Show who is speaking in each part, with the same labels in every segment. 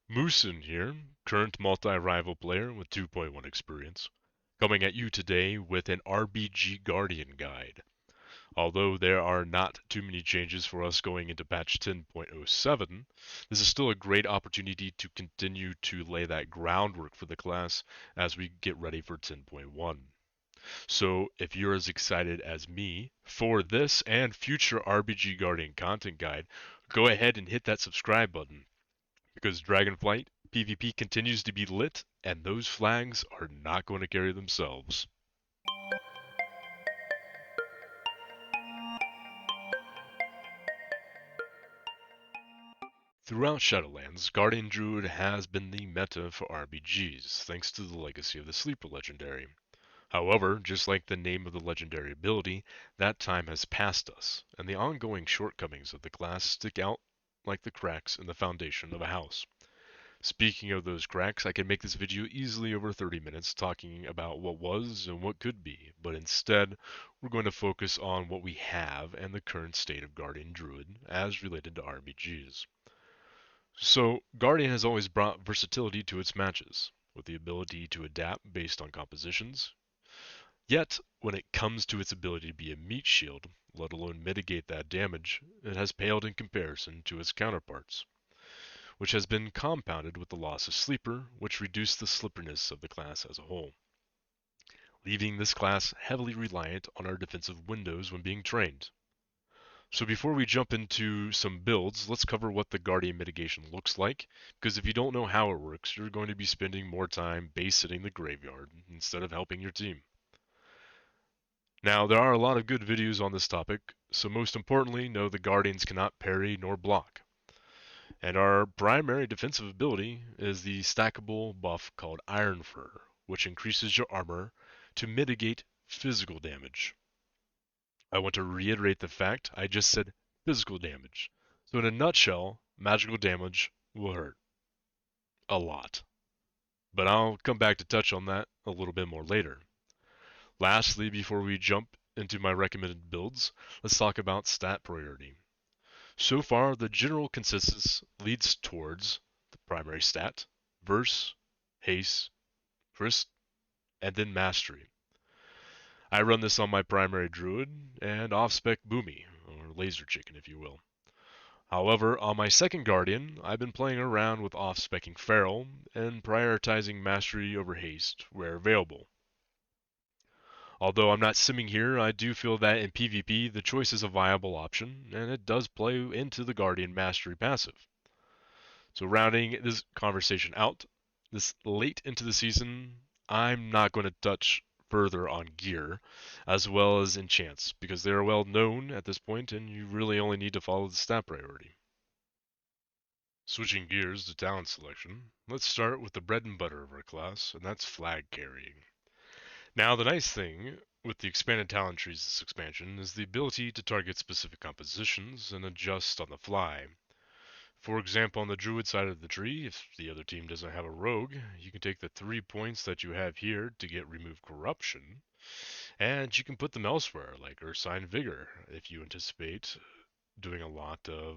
Speaker 1: Moosin here, current multi-rival player with 2.1 experience, coming at you today with an RBG Guardian guide. Although there are not too many changes for us going into patch 10.07, this is still a great opportunity to continue to lay that groundwork for the class as we get ready for 10.1. So, if you're as excited as me for this and future RBG Guardian content guide, go ahead and hit that subscribe button because Dragonflight PvP continues to be lit and those flags are not going to carry themselves. Throughout Shadowlands, Guardian Druid has been the meta for RBGs, thanks to the legacy of the Sleeper Legendary. However, just like the name of the legendary ability, that time has passed us, and the ongoing shortcomings of the class stick out like the cracks in the foundation of a house. Speaking of those cracks, I can make this video easily over 30 minutes talking about what was and what could be, but instead, we're going to focus on what we have and the current state of Guardian Druid as related to RBGs. So, Guardian has always brought versatility to its matches, with the ability to adapt based on compositions. Yet, when it comes to its ability to be a meat shield, let alone mitigate that damage, it has paled in comparison to its counterparts, which has been compounded with the loss of Sleeper, which reduced the slipperiness of the class as a whole, leaving this class heavily reliant on our defensive windows when being trained. So before we jump into some builds, let's cover what the Guardian mitigation looks like, because if you don't know how it works, you're going to be spending more time base sitting the graveyard instead of helping your team. Now, there are a lot of good videos on this topic, so most importantly, know the Guardians cannot parry nor block. And our primary defensive ability is the stackable buff called Iron Fur, which increases your armor to mitigate physical damage. I want to reiterate the fact I just said physical damage. So, in a nutshell, magical damage will hurt. A lot. But I'll come back to touch on that a little bit more later. Lastly, before we jump into my recommended builds, let's talk about stat priority. So far, the general consensus leads towards the primary stat, verse, haste, crisp, and then mastery. I run this on my primary druid and off-spec boomy, or laser chicken if you will. However, on my second guardian, I've been playing around with off-specking feral and prioritizing mastery over haste where available. Although I'm not simming here, I do feel that in PvP the choice is a viable option, and it does play into the Guardian Mastery passive. So rounding this conversation out, this late into the season, I'm not going to touch further on gear, as well as enchants, because they are well known at this point and you really only need to follow the stat priority. Switching gears to talent selection, let's start with the bread and butter of our class, and that's flag carrying. Now, the nice thing with the expanded talent trees this expansion is the ability to target specific compositions and adjust on the fly. For example, on the druid side of the tree, if the other team doesn't have a rogue, you can take the 3 points that you have here to get remove corruption, and you can put them elsewhere, like Ursine Vigor, if you anticipate doing a lot of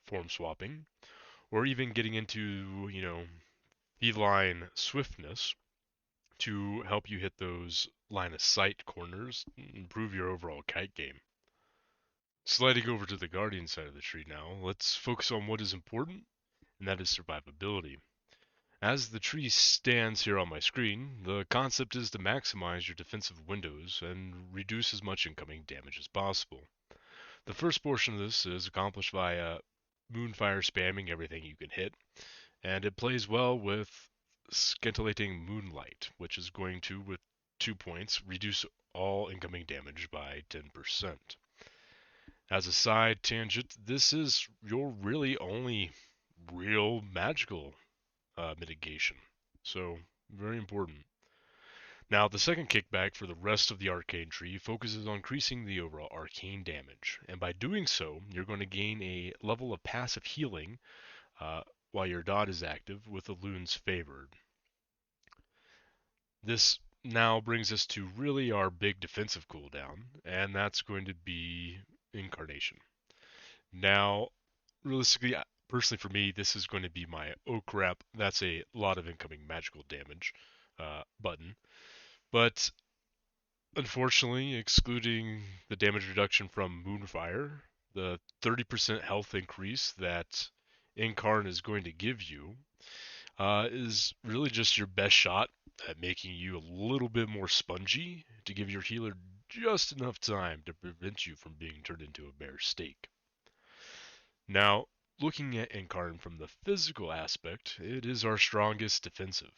Speaker 1: form swapping, or even getting into, feline swiftness to help you hit those line of sight corners, improve your overall kite game. Sliding over to the Guardian side of the tree now, let's focus on what is important, and that is survivability. As the tree stands here on my screen, the concept is to maximize your defensive windows and reduce as much incoming damage as possible. The first portion of this is accomplished via Moonfire spamming everything you can hit, and it plays well with Scintillating Moonlight, which is going to, with 2 points, reduce all incoming damage by 10%. As a side tangent, this is your really only real magical mitigation. So, very important. Now, the second kickback for the rest of the arcane tree focuses on increasing the overall arcane damage, and by doing so, you're going to gain a level of passive healing while your dot is active with the loons favored. This now brings us to really our big defensive cooldown, and that's going to be Incarnation. Now, realistically, Personally, for me, this is going to be my oh crap, that's a lot of incoming magical damage button. But unfortunately, excluding the damage reduction from Moonfire, the 30% health increase that Incarn is going to give you is really just your best shot at making you a little bit more spongy to give your healer just enough time to prevent you from being turned into a bare steak. Now, looking at Incarn from the physical aspect, it is our strongest defensive.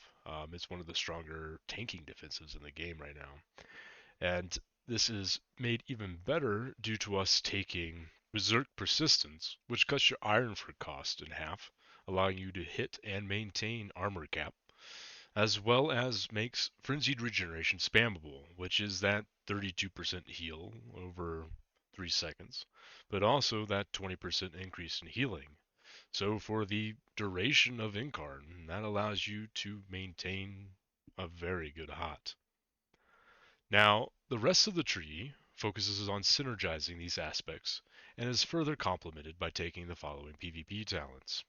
Speaker 1: It's one of the stronger tanking defensives in the game right now. And this is made even better due to us taking Berserk Persistence, which cuts your Iron for cost in half, allowing you to hit and maintain armor cap, as well as makes Frenzied Regeneration spammable, which is that 32% heal over 3 seconds, but also that 20% increase in healing. So for the duration of Incarn, that allows you to maintain a very good hot. Now, the rest of the tree focuses on synergizing these aspects and is further complemented by taking the following PvP talents.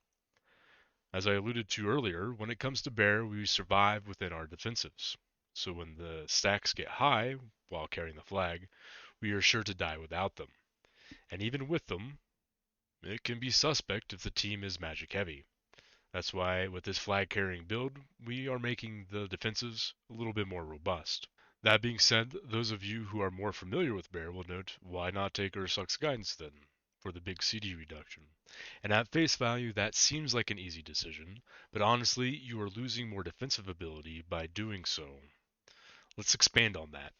Speaker 1: As I alluded to earlier, when it comes to bear, we survive within our defensives. So when the stacks get high while carrying the flag, we are sure to die without them. And even with them, it can be suspect if the team is magic heavy. That's why with this flag carrying build, we are making the defenses a little bit more robust. That being said, those of you who are more familiar with Bear will note, why not take Ursuk's guidance then, for the big CD reduction? And at face value, that seems like an easy decision, but honestly, you are losing more defensive ability by doing so. Let's expand on that.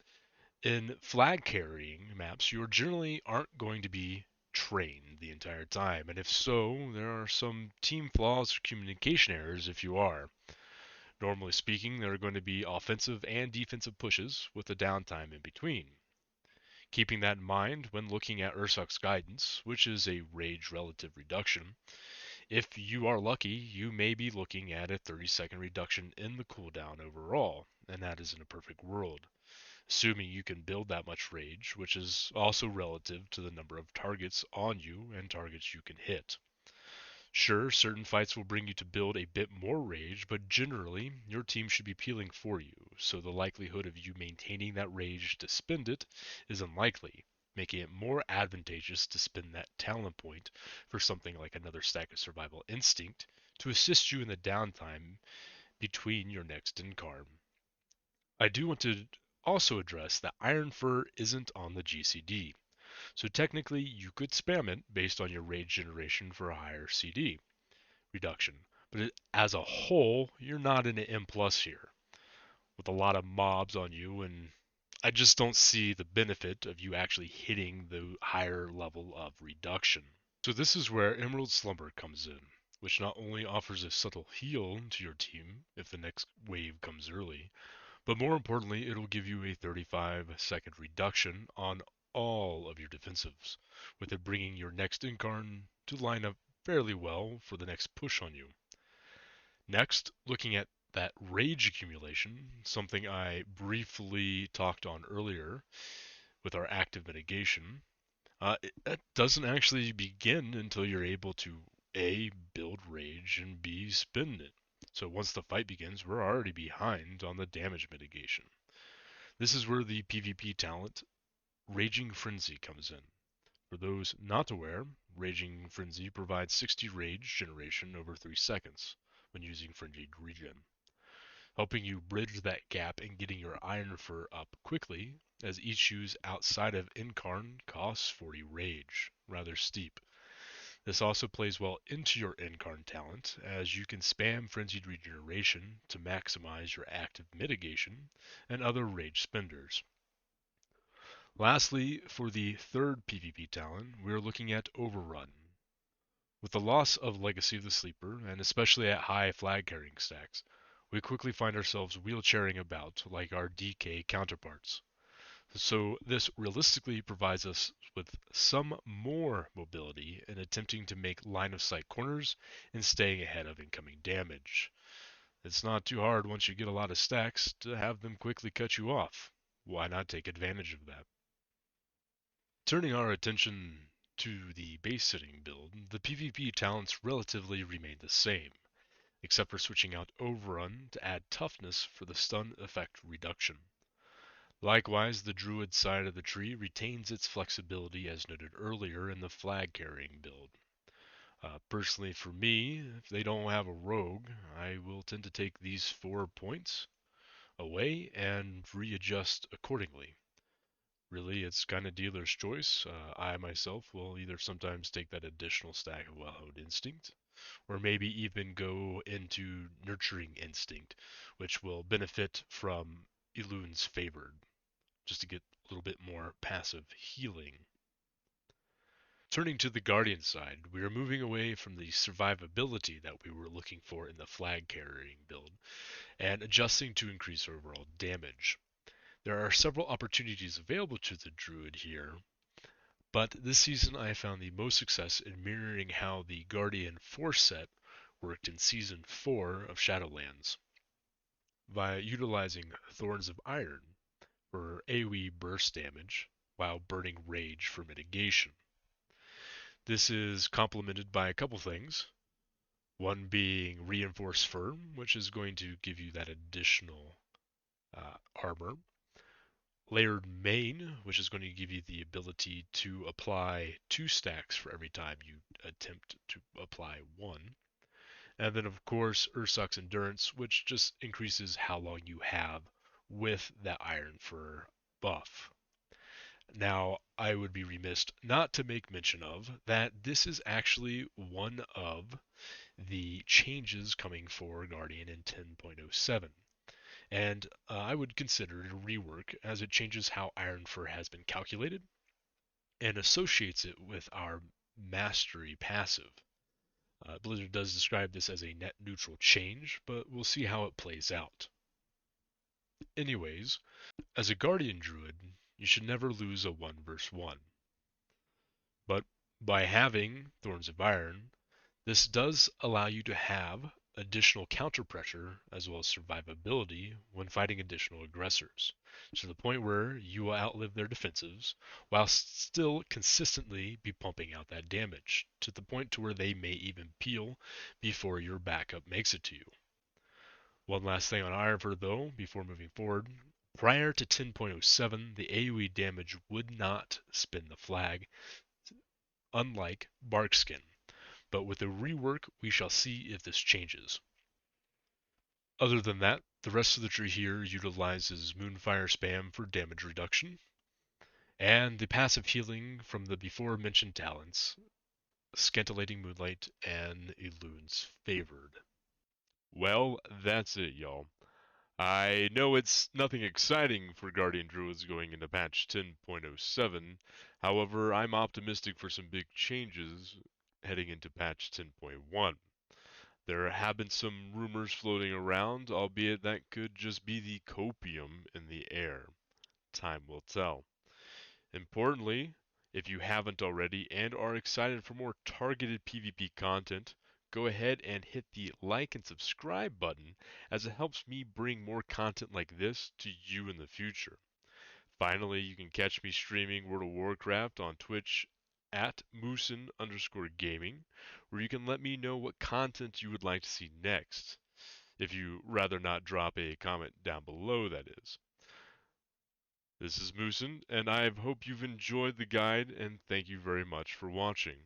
Speaker 1: In flag carrying maps, you generally aren't going to be trained the entire time, and if so, there are some team flaws or communication errors if you are. Normally speaking, there are going to be offensive and defensive pushes with a downtime in between. Keeping that in mind when looking at Ursuk's guidance, which is a rage relative reduction, if you are lucky, you may be looking at a 30-second reduction in the cooldown overall, and that is in a perfect world. Assuming you can build that much rage, which is also relative to the number of targets on you and targets you can hit. Sure, certain fights will bring you to build a bit more rage, but generally, your team should be peeling for you, so the likelihood of you maintaining that rage to spend it is unlikely, making it more advantageous to spend that talent point for something like another stack of survival instinct to assist you in the downtime between your next incarn. I do want to also address that Iron Fur isn't on the GCD, so technically you could spam it based on your rage generation for a higher CD reduction. But as a whole, you're not in an M plus here with a lot of mobs on you, and I just don't see the benefit of you actually hitting the higher level of reduction. So this is where Emerald Slumber comes in, which not only offers a subtle heal to your team if the next wave comes early, but more importantly, it'll give you a 35-second reduction on all of your defensives, with it bringing your next incarn to line up fairly well for the next push on you. Next, looking at that rage accumulation, something I briefly talked on earlier with our active mitigation, it doesn't actually begin until you're able to A, build rage, and B, spend it. So once the fight begins, we're already behind on the damage mitigation. This is where the PvP talent Raging Frenzy comes in. For those not aware, Raging Frenzy provides 60 rage generation over 3 seconds when using Frenzied Regen, helping you bridge that gap and getting your Iron Fur up quickly, as each use outside of Incarn costs 40 rage, rather steep. This also plays well into your Incarn talent, as you can spam Frenzied Regeneration to maximize your active mitigation and other rage spenders. Lastly, for the third PvP talent, we're looking at Overrun. With the loss of Legacy of the Sleeper, and especially at high flag carrying stacks, we quickly find ourselves wheelchairing about like our DK counterparts. So this realistically provides us with some more mobility in attempting to make line of sight corners and staying ahead of incoming damage. It's not too hard once you get a lot of stacks to have them quickly cut you off. Why not take advantage of that? Turning our attention to the base sitting build, the PvP talents relatively remain the same, except for switching out Overrun to add toughness for the stun effect reduction. Likewise, the druid side of the tree retains its flexibility as noted earlier in the flag carrying build. Personally, for me, if they don't have a rogue, I will tend to take these 4 points away and readjust accordingly. Really, it's kind of dealer's choice. I myself will either sometimes take that additional stack of Wellhound Instinct, or maybe even go into Nurturing Instinct, which will benefit from Elun's Favored, just to get a little bit more passive healing. Turning to the Guardian side, we are moving away from the survivability that we were looking for in the flag carrying build, and adjusting to increase overall damage. There are several opportunities available to the druid here, but this season I found the most success in mirroring how the Guardian Force set worked in Season 4 of Shadowlands, by utilizing Thorns of Iron for AoE burst damage, while burning Rage for mitigation. This is complemented by a couple things. One being Reinforced Firm, which is going to give you that additional armor. Layered Main, which is going to give you the ability to apply 2 stacks for every time you attempt to apply 1. And then, of course, Ursuk's Endurance, which just increases how long you have with that Iron Fur buff. Now, I would be remiss not to make mention of that this is actually one of the changes coming for Guardian in 10.07. And I would consider it a rework as it changes how Iron Fur has been calculated and associates it with our Mastery passive. Blizzard does describe this as a net neutral change, but we'll see how it plays out. Anyways, as a Guardian Druid, you should never lose a 1 vs 1. But by having Thorns of Iron, this does allow you to have additional counter pressure as well as survivability when fighting additional aggressors, to the point where you will outlive their defensives while still consistently be pumping out that damage, to the point to where they may even peel before your backup makes it to you. One last thing on Ironfur though, before moving forward. Prior to 10.07, the AoE damage would not spin the flag, unlike Barkskin, but with the rework we shall see if this changes. Other than that, the rest of the tree here utilizes Moonfire Spam for damage reduction, and the passive healing from the before mentioned talents, Scintillating Moonlight and Elun's Favored.
Speaker 2: Well, that's it, y'all. I know it's nothing exciting for Guardian Druids going into patch 10.07, however, I'm optimistic for some big changes heading into patch 10.1. There have been some rumors floating around, albeit that could just be the copium in the air. Time will tell. Importantly, if you haven't already and are excited for more targeted PvP content, go ahead and hit the like and subscribe button, as it helps me bring more content like this to you in the future. Finally, you can catch me streaming World of Warcraft on Twitch at Moosin_gaming, where you can let me know what content you would like to see next. If you rather not drop a comment down below, that is. This is Moosin, and I hope you've enjoyed the guide, and thank you very much for watching.